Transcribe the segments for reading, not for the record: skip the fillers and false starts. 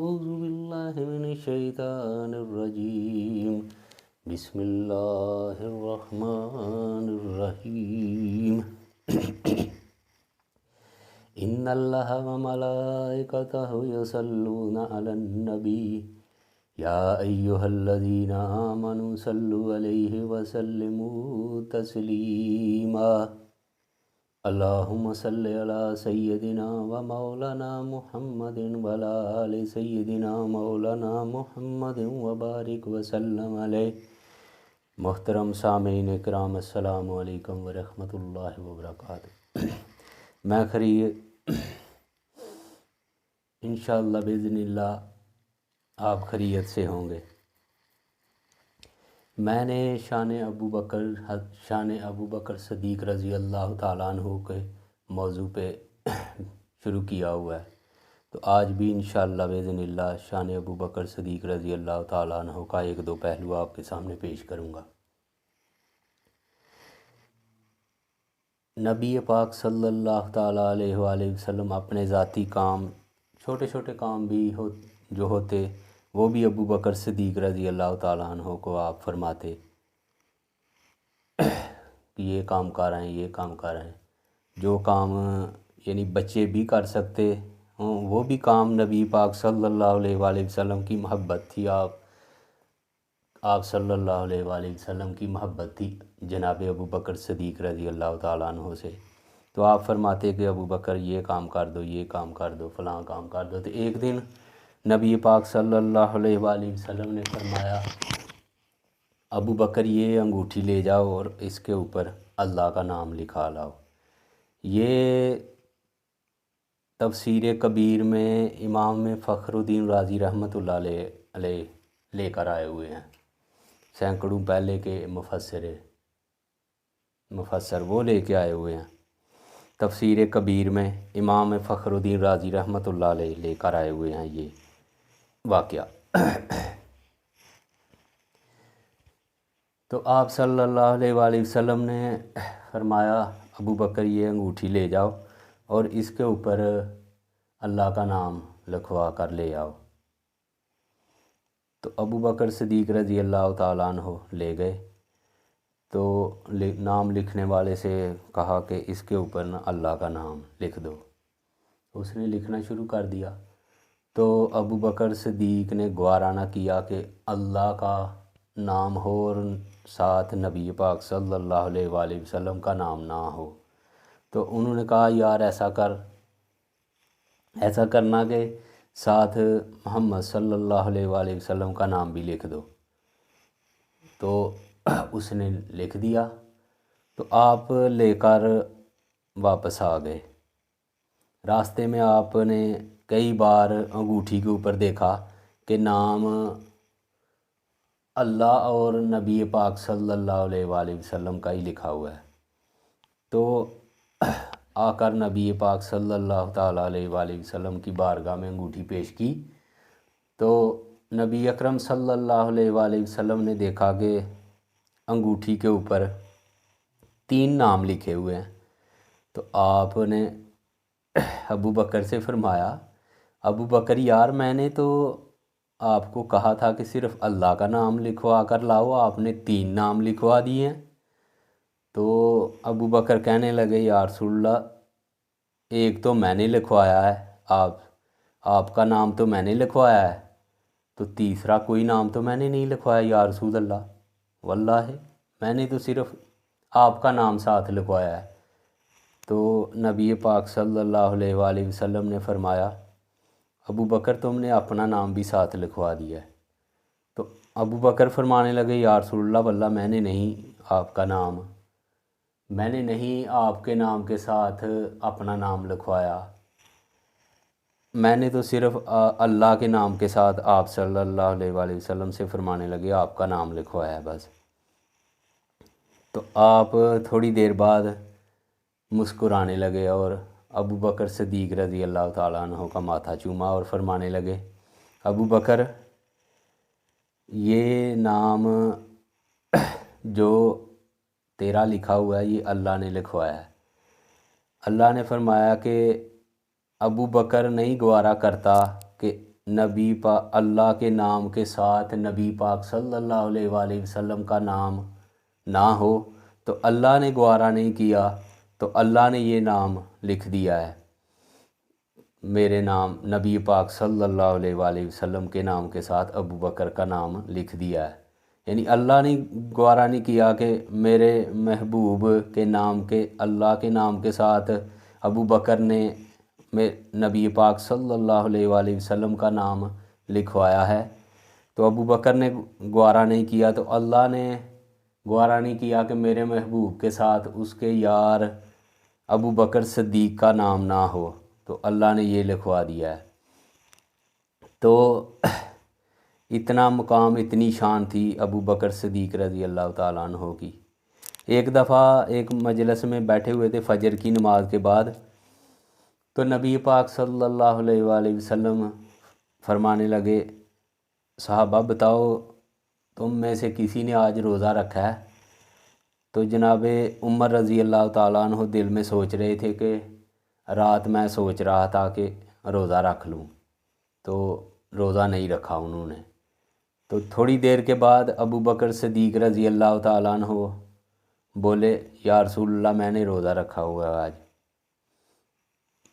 أعوذ بالله من الشيطان الرجيم. بسم الله الرحمن الرحيم. إن الله وملائكته يصلون على النبي يا أيها الذين آمنوا صلوا عليه وسلموا تسليما. اللهم صل على سيدنا ومولانا محمد وعلى آل سيدنا مولانا محمد وبارک وسلم علیہ. محترم سامعین کرام، السلام علیکم ورحمۃ اللہ وبرکاتہ. میں انشاءاللہ باذن اللہ آپ خیریت سے ہوں گے. میں نے شان ابو بکر صدیق رضی اللہ تعالیٰ عنہ کے موضوع پہ شروع کیا ہوا ہے، تو آج بھی انشاءاللہ باذن اللہ شان ابو بکر صدیق رضی اللہ تعالیٰ عنہ کا ایک دو پہلو آپ کے سامنے پیش کروں گا. نبی پاک صلی اللہ تعالیٰ علیہ وآلہ وسلم اپنے ذاتی کام، چھوٹے چھوٹے کام بھی جو ہوتے وہ بھی ابو بکر صدیق رضی اللہ تعالیٰ عنہ کو آپ فرماتے کہ یہ کام کر رہے ہیں، یہ کام کر رہے ہیں. جو کام یعنی بچے بھی کر سکتے ہوں وہ بھی کام نبی پاک صلی اللہ علیہ وآلہ وسلم کی محبت تھی. آپ صلی اللہ علیہ وآلہ وسلم کی محبت تھی جناب ابو بکر صدیق رضی اللہ تعالیٰ عنہ سے. تو آپ فرماتے کہ ابو بکر یہ کام کر دو، یہ کام کر دو، فلاں کام کر دو. تو ایک دن نبی پاک صلی اللہ علیہ وآلہ وسلم نے فرمایا ابو بکر یہ انگوٹھی لے جاؤ اور اس کے اوپر اللہ کا نام لکھا لاؤ. یہ تفسیر کبیر میں امام فخر الدین رازی رحمۃ اللہ علیہ لے کر آئے ہوئے ہیں. سینکڑوں پہلے کے مفسر وہ لے کے آئے ہوئے ہیں. تفسیر کبیر میں امام فخر الدین رازی رحمۃ اللہ علیہ لے کر آئے ہوئے ہیں یہ واقعہ. تو آپ صلی اللہ علیہ وآلہ وسلم نے فرمایا ابو بکر یہ انگوٹھی لے جاؤ اور اس کے اوپر اللہ کا نام لکھوا کر لے آؤ. تو ابو بکر صدیق رضی اللہ تعالیٰ عنہ لے گئے. تو نام لکھنے والے سے کہا کہ اس کے اوپر نا اللہ کا نام لکھ دو. اس نے لکھنا شروع کر دیا. تو ابو بکر صدیق نے گوارا نہ کیا کہ اللہ کا نام ہو اور ساتھ نبی پاک صلی اللہ علیہ وآلہ وسلم کا نام نہ ہو. تو انہوں نے کہا یار ایسا کرنا کہ ساتھ محمد صلی اللہ علیہ وآلہ وسلم کا نام بھی لکھ دو. تو اس نے لکھ دیا. تو آپ لے کر واپس آ گئے. راستے میں آپ نے کئی بار انگوٹھی کے اوپر دیکھا کہ نام اللہ اور نبی پاک صلی اللہ علیہ وآلہ وسلم کا ہی لکھا ہوا ہے. تو آ کر نبی پاک صلی اللہ تعالیٰ علیہ وآلہ وسلم کی بارگاہ میں انگوٹھی پیش کی. تو نبی اکرم صلی اللہ علیہ وآلہ وسلم نے دیکھا کہ انگوٹھی کے اوپر 3 نام لکھے ہوئے ہیں. تو آپ نے ابو بکر سے فرمایا ابو بکر یار میں نے تو آپ کو کہا تھا کہ صرف اللہ کا نام لکھوا کر لاؤ، آپ نے 3 نام لکھوا دیے ہیں. تو ابو بکر کہنے لگے یا رسول اللہ ایک تو میں نے لکھوایا ہے، آپ کا نام تو میں نے لکھوایا ہے، تو تیسرا کوئی نام تو میں نے نہیں لکھوایا یا رسول اللہ. واللہ میں نے تو صرف آپ کا نام ساتھ لکھوایا ہے. تو نبی پاک صلی اللہ علیہ وآلہ وسلم نے فرمایا ابو بکر تم نے اپنا نام بھی ساتھ لکھوا دیا ہے. تو ابو بکر فرمانے لگے یا رسول اللہ واللہ میں نے نہیں آپ کے نام کے ساتھ اپنا نام لکھوایا، میں نے تو صرف اللہ کے نام کے ساتھ آپ صلی اللہ علیہ وآلہ وسلم سے فرمانے لگے آپ کا نام لکھوایا ہے بس. تو آپ تھوڑی دیر بعد مسکرانے لگے اور ابو بکر صدیق رضی اللہ تعالیٰ عنہ کا ماتھا چوما اور فرمانے لگے ابو بکر یہ نام جو تیرا لکھا ہوا ہے یہ اللہ نے لکھوایا ہے. اللہ نے فرمایا کہ ابو بکر نہیں گوارا کرتا کہ نبی پاک اللہ کے نام کے ساتھ نبی پاک صلی اللہ علیہ وآلہ وسلم کا نام نہ ہو تو اللہ نے گوارا نہیں کیا، تو اللہ نے یہ نام لکھ دیا ہے، میرے نام نبی پاک صلی اللہ علیہ وآلہ وسلم کے نام کے ساتھ ابو بکر کا نام لکھ دیا ہے۔ یعنی اللہ نے گوارا نہیں کیا کہ میرے محبوب کے نام کے اللہ کے نام کے ساتھ ابو بکر نے نبی پاک صلی اللہ علیہ وآلہ وسلم کا نام لکھوایا ہے، تو ابو بکر نے گوارا نہیں کیا، تو اللہ نے گوارا نہیں کیا کہ میرے محبوب کے ساتھ اس کے یار ابو بکر صدیق کا نام نہ ہو، تو اللہ نے یہ لکھوا دیا ہے۔ تو اتنا مقام، اتنی شان تھی ابو بکر صدیق رضی اللہ تعالیٰ عنہ کی۔ ایک دفعہ ایک مجلس میں بیٹھے ہوئے تھے فجر کی نماز کے بعد، تو نبی پاک صلی اللہ علیہ وآلہ وسلم فرمانے لگے، صحابہ بتاؤ تم میں سے کسی نے آج روزہ رکھا ہے؟ تو جناب عمر رضی اللہ تعالیٰ عنہ دل میں سوچ رہے تھے کہ رات میں سوچ رہا تھا کہ روزہ رکھ لوں، تو روزہ نہیں رکھا انہوں نے۔ تو تھوڑی دیر کے بعد ابو بکر صدیق رضی اللہ تعالیٰ عنہ بولے، یا رسول اللہ میں نے روزہ رکھا ہوا ہے آج۔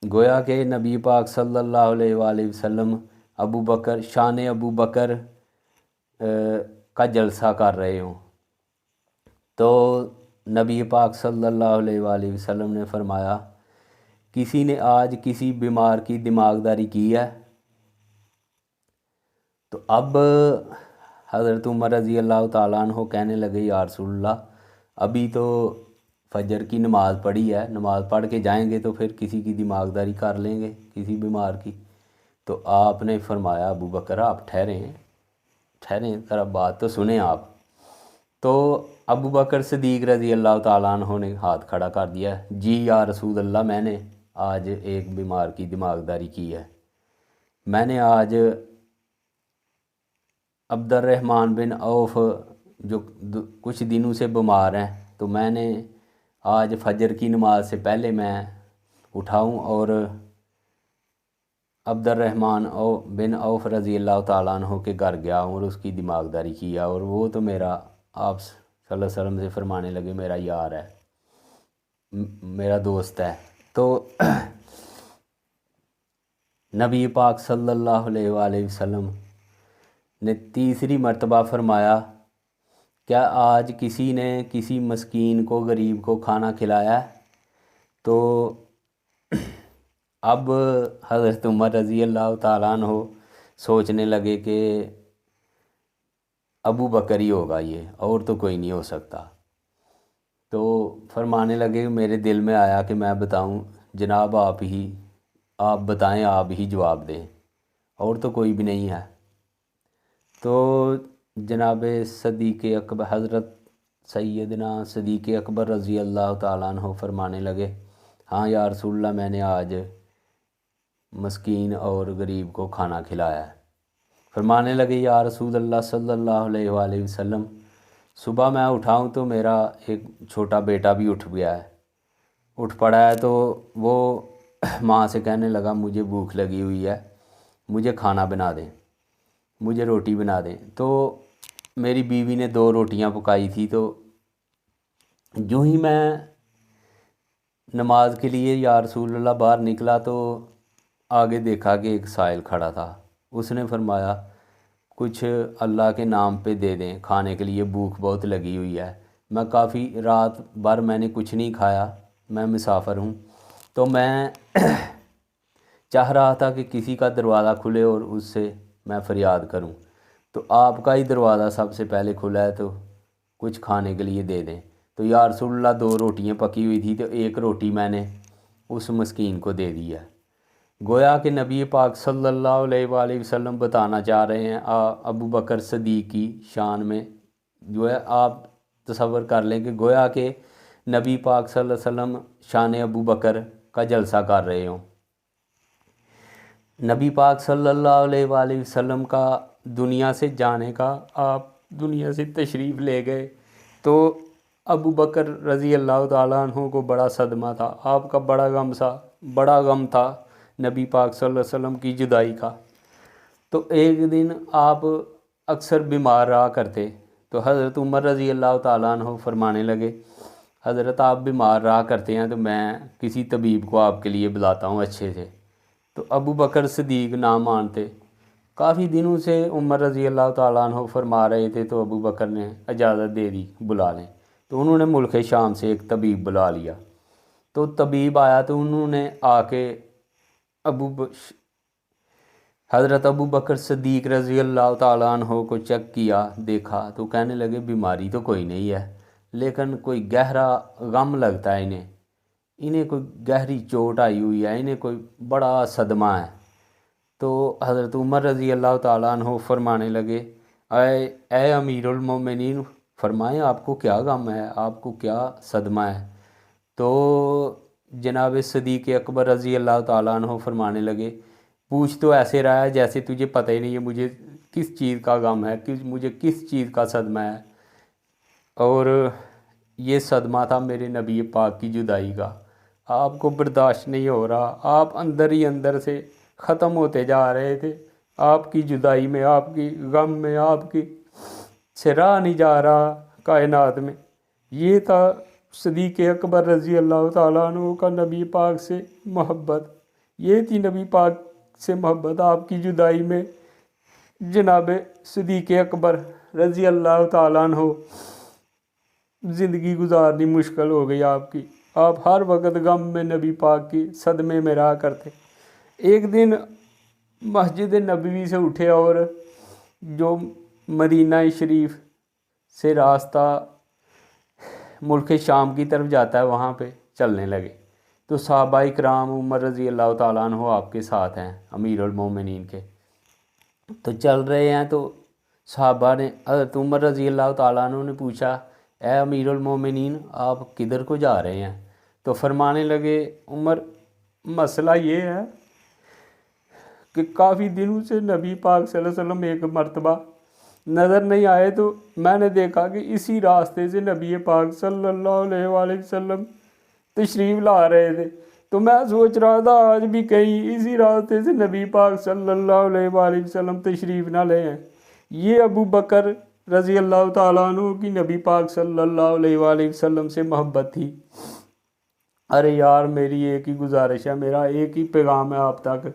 گویا کہ نبی پاک صلی اللہ علیہ وآلہ وسلم ابو بکر، شان ابو بکر کا جلسہ کر رہے ہوں، تو نبی پاک صلی اللہ علیہ وآلہ وسلم نے فرمایا، کسی نے آج کسی بیمار کی دماغداری کی ہے؟ تو اب حضرت عمر رضی اللہ تعالیٰ عنہ کہنے لگے، یا رسول اللہ ابھی تو فجر کی نماز پڑھی ہے، نماز پڑھ کے جائیں گے تو پھر کسی کی دماغداری کر لیں گے، کسی بیمار کی۔ تو آپ نے فرمایا، ابو بکر آپ ٹھہریں ذرا بات تو سنیں آپ۔ تو ابو بکر صدیق رضی اللہ تعالیٰ عنہ نے ہاتھ کھڑا کر دیا، جی یا رسول اللہ میں نے آج ایک بیمار کی دماغداری کی ہے، میں نے آج عبد الرحمن بن عوف جو کچھ دنوں سے بیمار ہیں، تو میں نے آج فجر کی نماز سے پہلے میں اٹھاؤں اور عبد الرحمن بن عوف رضی اللہ تعالیٰ عنہ کے گھر گیا ہوں اور اس کی دماغداری کیا، اور وہ تو میرا، آپ صلی اللہ علیہ وسلم سے فرمانے لگے، میرا یار ہے، میرا دوست ہے۔ تو نبی پاک صلی اللہ علیہ وآلہ وسلم نے تیسری مرتبہ فرمایا، کیا آج کسی نے کسی مسکین کو، غریب کو کھانا کھلایا ہے؟ تو اب حضرت عمر رضی اللہ تعالیٰ عنہ سوچنے لگے کہ ابو بکر ہی ہوگا یہ، اور تو کوئی نہیں ہو سکتا۔ تو فرمانے لگے، میرے دل میں آیا کہ میں بتاؤں، جناب آپ بتائیں، آپ ہی جواب دیں، اور تو کوئی بھی نہیں ہے۔ تو جناب صدیق اکبر، حضرت سیدنا صدیق اکبر رضی اللہ تعالیٰ عنہ فرمانے لگے، ہاں یا رسول اللہ میں نے آج مسکین اور غریب کو کھانا کھلایا ہے۔ فرمانے لگے، یا رسول اللہ صلی اللہ علیہ وآلہ وسلم صبح میں اٹھاؤں تو میرا ایک چھوٹا بیٹا بھی اٹھ گیا ہے، اٹھ پڑا ہے، تو وہ ماں سے کہنے لگا، مجھے بھوک لگی ہوئی ہے، مجھے کھانا بنا دیں، مجھے روٹی بنا دیں۔ تو میری بیوی نے 2 روٹیاں پکائی تھی، تو جو ہی میں نماز کے لیے یا رسول اللہ باہر نکلا تو آگے دیکھا کہ ایک سائل کھڑا تھا، اس نے فرمایا، کچھ اللہ کے نام پہ دے دیں، کھانے کے لیے بھوک بہت لگی ہوئی ہے، میں کافی رات بھر میں نے کچھ نہیں کھایا، میں مسافر ہوں، تو میں چاہ رہا تھا کہ کسی کا دروازہ کھلے اور اس سے میں فریاد کروں، تو آپ کا ہی دروازہ سب سے پہلے کھلا ہے، تو کچھ کھانے کے لیے دے دیں۔ تو یا رسول اللہ 2 روٹیاں پکی ہوئی تھی، تو 1 روٹی میں نے اس مسکین کو دے دی ہے۔ گویا کہ نبی پاک صلی اللہ علیہ وآلہ وسلم بتانا چاہ رہے ہیں ابو بکر صدیق کی شان میں، جو ہے آپ تصور کر لیں کہ گویا کہ نبی پاک صلی اللہ علیہ وسلم شان ابو بکر کا جلسہ کر رہے ہوں۔ نبی پاک صلی اللہ علیہ وآلہ وسلم کا دنیا سے جانے کا، آپ دنیا سے تشریف لے گئے، تو ابو بکر رضی اللہ تعالیٰ عنہ کو بڑا صدمہ تھا، آپ کا بڑا غم تھا نبی پاک صلی اللہ علیہ وسلم کی جدائی کا۔ تو ایک دن آپ اکثر بیمار رہا کرتے، تو حضرت عمر رضی اللہ تعالیٰ عنہ فرمانے لگے حضرت آپ بیمار رہا کرتے ہیں تو میں کسی طبیب کو آپ کے لیے بلاتا ہوں اچھے سے۔ تو ابو بکر صدیق نہ مانتے، کافی دنوں سے عمر رضی اللہ تعالیٰ عنہ فرما رہے تھے، تو ابو بکر نے اجازت دے دی بلا لیں۔ تو انہوں نے ملک شام سے ایک طبیب بلا لیا۔ تو طبیب آیا تو انہوں نے آ کے حضرت ابو بکر صدیق رضی اللہ تعالیٰ عنہ کو چیک کیا، دیکھا تو کہنے لگے بیماری تو کوئی نہیں ہے، لیکن کوئی گہرا غم لگتا ہے انہیں کوئی گہری چوٹ آئی ہوئی ہے، انہیں کوئی بڑا صدمہ ہے۔ تو حضرت عمر رضی اللہ تعالیٰ عنہ فرمانے لگے اے امیر المومنین، فرمائیں آپ کو کیا غم ہے، آپ کو کیا صدمہ ہے؟ تو جناب صدیق اکبر رضی اللہ تعالیٰ عنہ فرمانے لگے پوچھ تو ایسے رہا ہے جیسے تجھے پتہ ہی نہیں ہے مجھے کس چیز کا غم ہے، مجھے کس چیز کا صدمہ ہے۔ اور یہ صدمہ تھا میرے نبی پاک کی جدائی کا، آپ کو برداشت نہیں ہو رہا، آپ اندر ہی اندر سے ختم ہوتے جا رہے تھے، آپ کی جدائی میں، آپ کی غم میں، آپ کی سے رہا نہیں جا رہا کائنات میں۔ یہ تھا صدیق اکبر رضی اللہ تعالیٰ عنہ کا نبی پاک سے محبت، یہ تھی نبی پاک سے محبت آپ کی جدائی میں۔ جناب صدیق اکبر رضی اللہ تعالیٰ عنہ زندگی گزارنی مشکل ہو گئی آپ کی، آپ ہر وقت غم میں نبی پاک کی صدمے میں رہا کرتے۔ ایک دن مسجد نبوی سے اٹھے اور جو مدینہ شریف سے راستہ ملک شام کی طرف جاتا ہے وہاں پہ چلنے لگے۔ تو صحابہ کرام عمر رضی اللہ تعالیٰ عنہ آپ کے ساتھ ہیں، امیر المومنین کے، تو چل رہے ہیں۔ تو صحابہ نے حضرت عمر رضی اللہ تعالیٰ عنہ نے پوچھا اے امیر المومنین آپ کدھر کو جا رہے ہیں؟ تو فرمانے لگے عمر مسئلہ یہ ہے کہ کافی دنوں سے نبی پاک صلی اللہ علیہ وسلم ایک مرتبہ نظر نہیں آئے، تو میں نے دیکھا کہ اسی راستے سے نبی پاک صلی اللہ علیہ وآلہ وسلم تشریف لا رہے تھے، تو میں سوچ رہا تھا آج بھی کہیں اسی راستے سے نبی پاک صلی اللہ علیہ وآلہ وسلم تشریف نہ لے ہیں۔ یہ ابو بکر رضی اللہ تعالیٰ عنہ کی نبی پاک صلی اللہ علیہ وآلہ وسلم سے محبت تھی۔ ارے یار میری ایک ہی گزارش ہے، میرا ایک ہی پیغام ہے آپ تک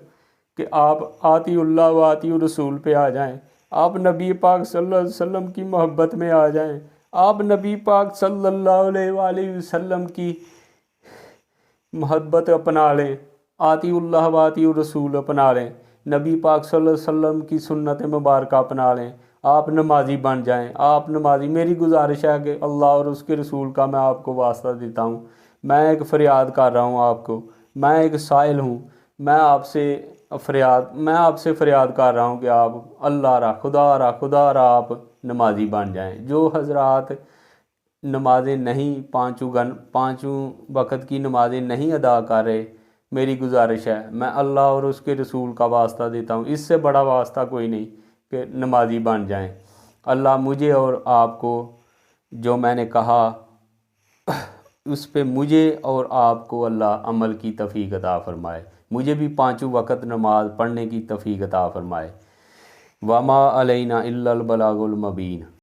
کہ آپ آتی اللہ و آتی رسول پہ آ جائیں، آپ نبی پاک صلی اللہ علیہ وسلم کی محبت میں آ جائیں، آپ نبی پاک صلی اللہ علیہ وآلہ وسلم کی محبت اپنا لیں، آتی اللہ و آتی رسول اپنا لیں، نبی پاک صلی اللہ علیہ وسلم کی سنت مبارکہ اپنا لیں، آپ نمازی بن جائیں، آپ نمازی۔ میری گزارش ہے کہ اللہ اور اس کے رسول کا میں آپ کو واسطہ دیتا ہوں، میں ایک فریاد کر رہا ہوں آپ کو، میں ایک سائل ہوں، میں آپ سے فریاد کر رہا ہوں کہ آپ اللہ را خدا را آپ نمازی بن جائیں۔ جو حضرات نمازیں نہیں پانچوں وقت کی نمازیں نہیں ادا کر رہے، میری گزارش ہے میں اللہ اور اس کے رسول کا واسطہ دیتا ہوں، اس سے بڑا واسطہ کوئی نہیں کہ نمازی بن جائیں۔ اللہ مجھے اور آپ کو جو میں نے کہا اس پہ مجھے اور آپ کو اللہ عمل کی توفیق عطا فرمائے، مجھے بھی پانچوں وقت نماز پڑھنے کی توفیق عطا فرمائے۔ وما علینا الا البلاغ المبین۔